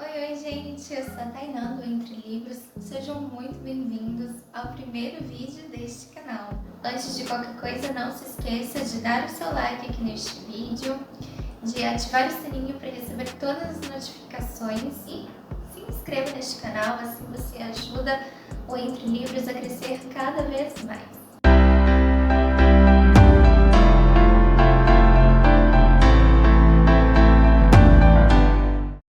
Oi, gente, eu sou a Tainá do Entre Livros. Sejam muito bem-vindos ao primeiro vídeo deste canal. Antes de qualquer coisa, não se esqueça de dar o seu like aqui neste vídeo, de ativar o sininho para receber todas as notificações e se inscreva neste canal, assim você ajuda o Entre Livros a crescer cada vez mais.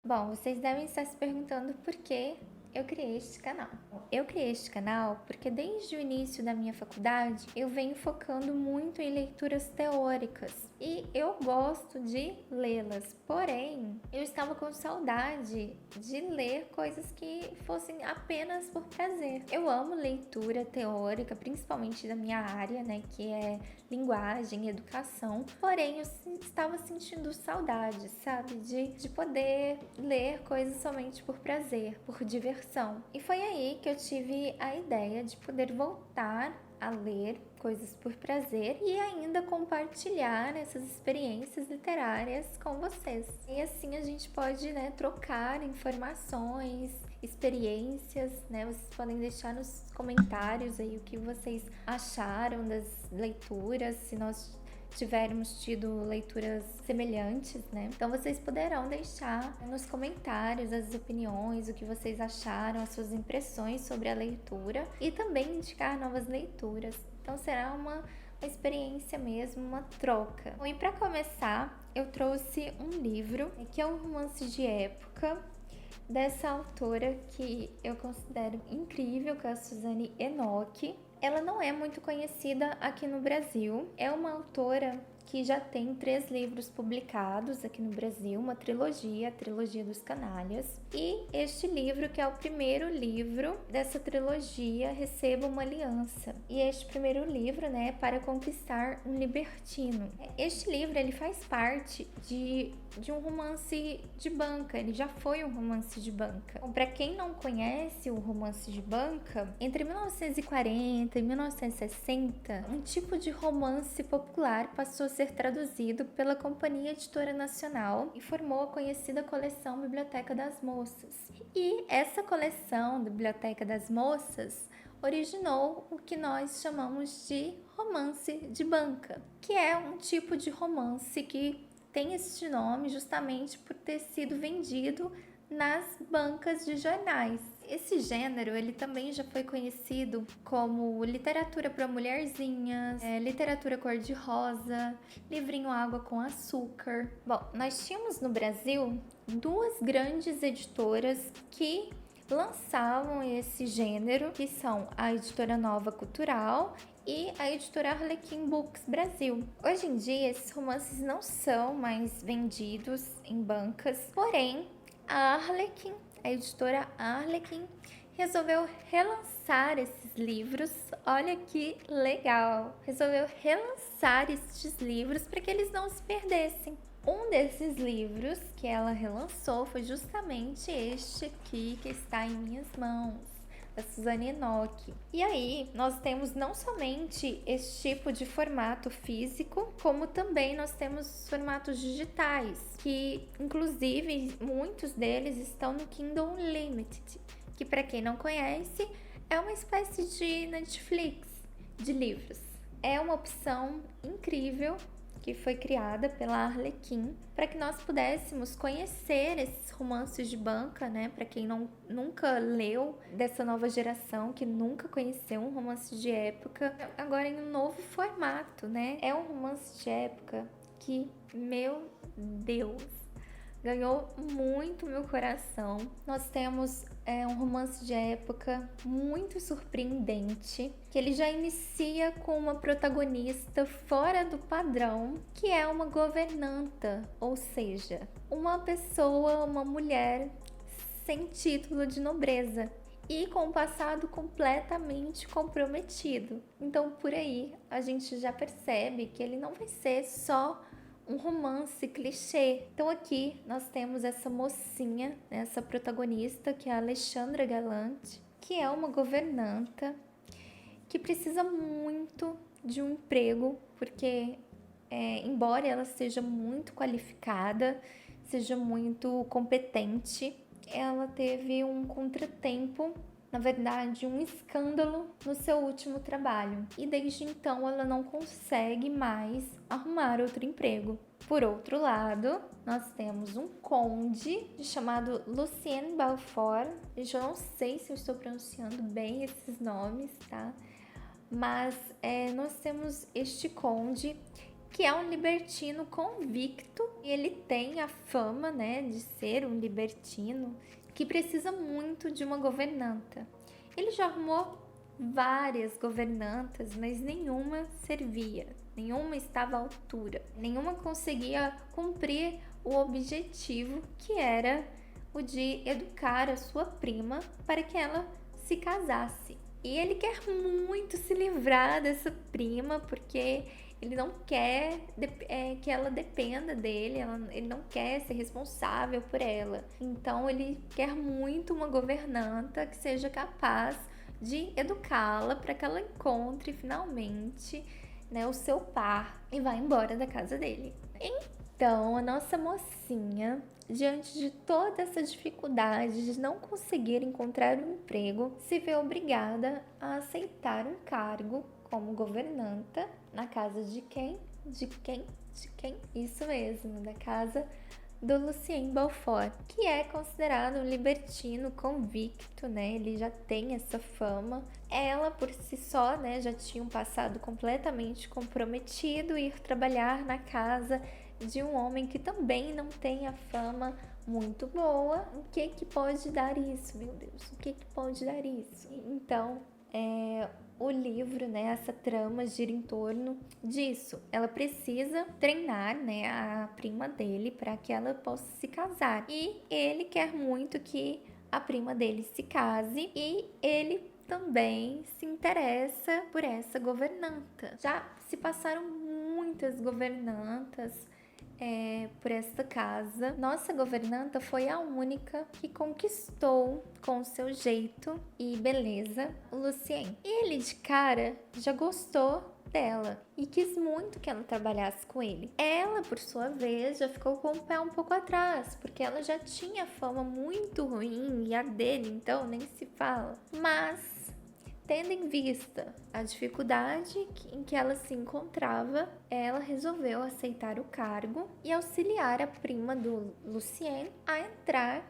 Bom, vocês devem estar se perguntando por que eu criei este canal. Eu criei este canal porque desde o início da minha faculdade eu venho focando muito em leituras teóricas e eu gosto de lê-las, porém eu estava com saudade de ler coisas que fossem apenas por prazer. Eu amo leitura teórica, principalmente da minha área, né, que é linguagem e educação, porém eu estava sentindo saudade, sabe, de poder ler coisas somente por prazer, por diversão. E foi aí que eu tive a ideia de poder voltar a ler coisas por prazer e ainda compartilhar essas experiências literárias com vocês. E assim a gente pode, né, trocar informações, experiências, né? Vocês podem deixar nos comentários aí o que vocês acharam das leituras, se nós tivermos tido leituras semelhantes, né? Então vocês poderão deixar nos comentários as opiniões, o que vocês acharam, as suas impressões sobre a leitura e também indicar novas leituras. Então será uma experiência mesmo, uma troca. Bom, e para começar, eu trouxe um livro que é um romance de época dessa autora que eu considero incrível, que é a Suzane Enoch. Ela não é muito conhecida aqui no Brasil. É uma autora que já tem 3 livros publicados aqui no Brasil, uma trilogia, a Trilogia dos Canalhas. E este livro, que é o primeiro livro dessa trilogia, Receba uma Aliança. E este primeiro livro, né, é Para Conquistar um Libertino. Este livro, ele faz parte de um romance de banca, ele já foi um romance de banca. Bom, para quem não conhece o romance de banca, entre 1940 e 1960, um tipo de romance popular passou a ser traduzido pela Companhia Editora Nacional e formou a conhecida coleção Biblioteca das Moças. E essa coleção, Biblioteca das Moças, originou o que nós chamamos de romance de banca, que é um tipo de romance que tem este nome justamente por ter sido vendido nas bancas de jornais. Esse gênero, ele também já foi conhecido como literatura para mulherzinhas, literatura cor-de-rosa, livrinho água com açúcar. Bom, nós tínhamos no Brasil 2 grandes editoras que lançavam esse gênero, que são a Editora Nova Cultural e a editora Arlequim Books Brasil. Hoje em dia, esses romances não são mais vendidos em bancas, porém, a editora Arlequim, resolveu relançar esses livros. Olha que legal! Resolveu relançar esses livros para que eles não se perdessem. Um desses livros que ela relançou foi justamente este aqui que está em minhas mãos, da Suzane Enoch. E aí, nós temos não somente esse tipo de formato físico, como também nós temos formatos digitais, que inclusive muitos deles estão no Kindle Unlimited, que para quem não conhece, é uma espécie de Netflix de livros. É uma opção incrível que foi criada pela Arlequim para que nós pudéssemos conhecer esses romances de banca, né? Para quem nunca leu, dessa nova geração que nunca conheceu um romance de época, agora em um novo formato, né? É um romance de época que, meu Deus, ganhou muito meu coração. Nós temos um romance de época muito surpreendente, que ele já inicia com uma protagonista fora do padrão, que é uma governanta, ou seja, uma pessoa, uma mulher sem título de nobreza e com um passado completamente comprometido. Então, por aí, a gente já percebe que ele não vai ser só um romance clichê. Então aqui nós temos essa mocinha, essa protagonista, que é a Alexandra Galante, que é uma governanta que precisa muito de um emprego, porque embora ela seja muito qualificada, seja muito competente, ela teve um contratempo, na verdade, um escândalo no seu último trabalho. E desde então ela não consegue mais arrumar outro emprego. Por outro lado, nós temos um conde chamado Lucien Balfort. Eu não sei se eu estou pronunciando bem esses nomes, tá? Mas nós temos este conde que é um libertino convicto e ele tem a fama, né, de ser um libertino que precisa muito de uma governanta. Ele já arrumou várias governantas, mas nenhuma servia, nenhuma estava à altura, nenhuma conseguia cumprir o objetivo que era o de educar a sua prima para que ela se casasse. E ele quer muito se livrar dessa prima porque ele não quer que ela dependa dele, ele não quer ser responsável por ela. Então ele quer muito uma governanta que seja capaz de educá-la para que ela encontre finalmente, né, o seu par e vá embora da casa dele. Então a nossa mocinha, diante de toda essa dificuldade de não conseguir encontrar um emprego, se vê obrigada a aceitar um cargo como governanta na casa de quem? De quem? Isso mesmo, da casa do Lucien Balfort, que é considerado um libertino convicto, né? Ele já tem essa fama. Ela, por si só, né, já tinha um passado completamente comprometido, ir trabalhar na casa de um homem que também não tem a fama muito boa. O que pode dar isso, meu Deus? O que pode dar isso? Então, o livro, né, essa trama gira em torno disso. Ela precisa treinar, né, a prima dele para que ela possa se casar. E ele quer muito que a prima dele se case e ele também se interessa por essa governanta. Já se passaram muitas governantas por esta casa. Nossa governanta foi a única que conquistou com seu jeito e beleza o Lucien. E ele de cara já gostou dela e quis muito que ela trabalhasse com ele. Ela, por sua vez, já ficou com o pé um pouco atrás, porque ela já tinha fama muito ruim e a dele, então, nem se fala. Mas tendo em vista a dificuldade em que ela se encontrava, ela resolveu aceitar o cargo e auxiliar a prima do Lucien a entrar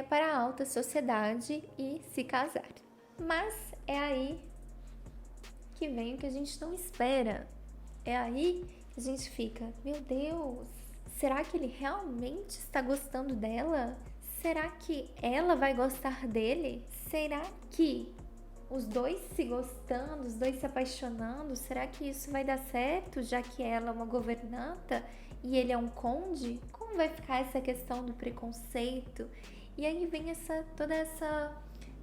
para a alta sociedade e se casar. Mas é aí que vem o que a gente não espera. É aí que a gente fica, meu Deus, será que ele realmente está gostando dela? Será que ela vai gostar dele? Será que os dois se gostando, os dois se apaixonando, será que isso vai dar certo, já que ela é uma governanta e ele é um conde? Como vai ficar essa questão do preconceito? E aí vem toda essa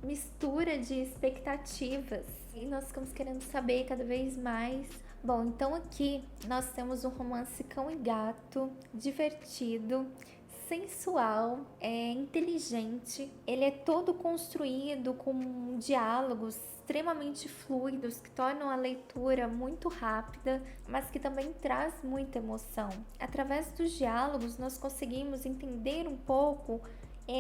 mistura de expectativas e nós ficamos querendo saber cada vez mais. Bom, então aqui nós temos um romance cão e gato, divertido, sensual, inteligente. Ele é todo construído com diálogos extremamente fluidos que tornam a leitura muito rápida, mas que também traz muita emoção. Através dos diálogos nós conseguimos entender um pouco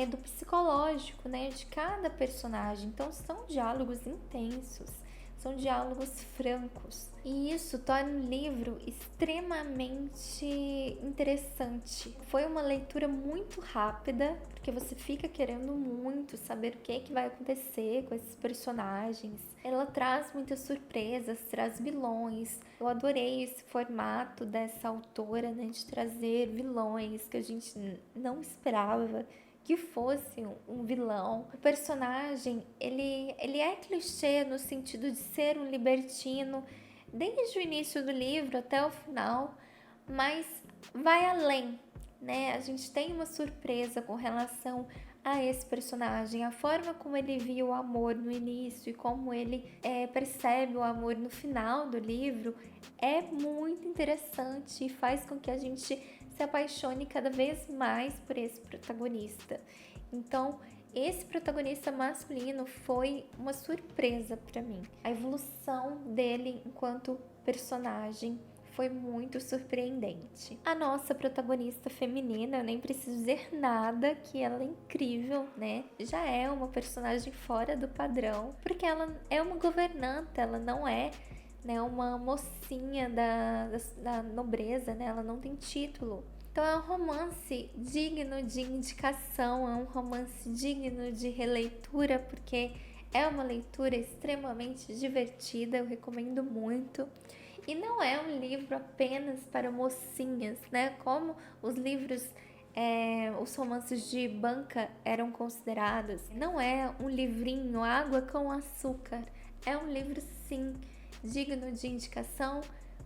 do psicológico, né, de cada personagem. Então são diálogos intensos, são diálogos francos. E isso torna o livro extremamente interessante. Foi uma leitura muito rápida, porque você fica querendo muito saber o que vai acontecer com esses personagens. Ela traz muitas surpresas, traz vilões. Eu adorei esse formato dessa autora, né, de trazer vilões que a gente não esperava que fosse um vilão. O personagem, ele é clichê no sentido de ser um libertino desde o início do livro até o final, mas vai além, né? A gente tem uma surpresa com relação a esse personagem, a forma como ele viu o amor no início e como ele percebe o amor no final do livro é muito interessante e faz com que a gente se apaixone cada vez mais por esse protagonista. Então, esse protagonista masculino foi uma surpresa para mim. A evolução dele enquanto personagem foi muito surpreendente. A nossa protagonista feminina, eu nem preciso dizer nada, que ela é incrível, né? Já é uma personagem fora do padrão, porque ela é uma governanta, ela não é, né, uma mocinha da nobreza, né? Ela não tem título. Então é um romance digno de indicação, é um romance digno de releitura, porque é uma leitura extremamente divertida, eu recomendo muito. E não é um livro apenas para mocinhas, né? Como os livros, os romances de banca eram considerados. Não é um livrinho água com açúcar. É um livro, sim, digno de indicação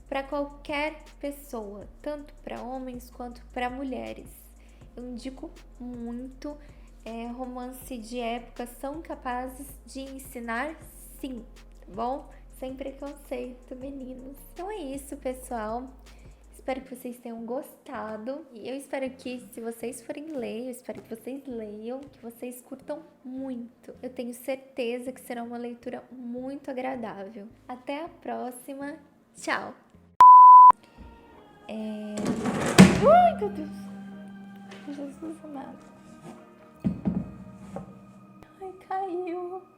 para qualquer pessoa, tanto para homens quanto para mulheres. Eu indico muito. Romance de época são capazes de ensinar, sim, tá bom? Sem preconceito, meninos. Então é isso, pessoal. Espero que vocês tenham gostado. E eu espero que, se vocês forem ler, eu espero que vocês leiam, que vocês curtam muito. Eu tenho certeza que será uma leitura muito agradável. Até a próxima. Tchau! Ai, meu Deus! Jesus amado. Ai, caiu.